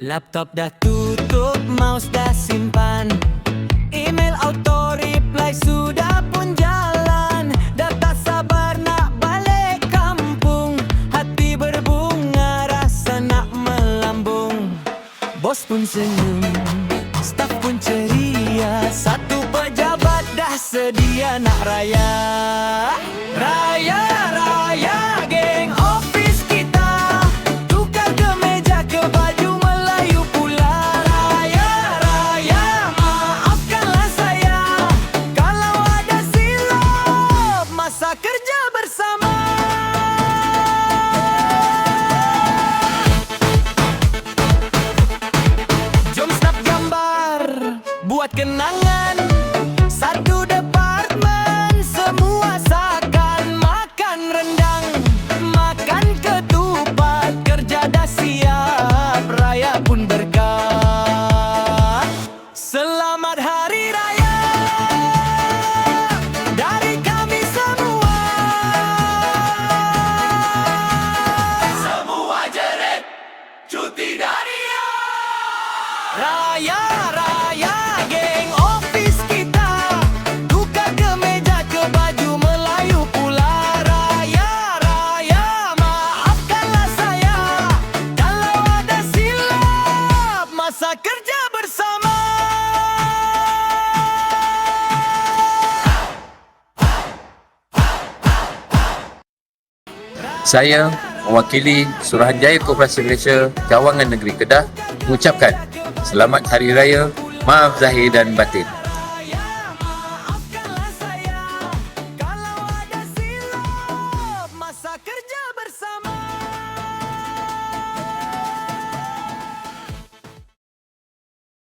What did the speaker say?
Laptop dah tutup, mouse dah simpan, email auto reply sudah pun jalan. Dah tak sabar nak balik kampung, hati berbunga rasa nak melambung. Bos pun senyum, staf pun ceria, satu pejabat dah sedia nak raya. Raya, raya, geng office kita, tukar kemeja ke baju Melayu pula. Raya, raya, maafkanlah saya kalau ada silap masa kerja bersama. Jom snap gambar, buat kenangan. Satu departmen, semua seakan makan rendang, makan ketupat, kerja dah siap, raya pun berkah. Selamat Hari Raya dari kami semua. Semua jerit cuti dari ya. Raya, raya, geng office kita, tukar kemeja ke baju Melayu pula. Raya, raya, maafkanlah saya kalau ada silap masa kerja bersama. Saya mewakili Suruhanjaya Koperasi Malaysia Cawangan Negeri Kedah mengucapkan Selamat Hari Raya, maaf zahir dan batin.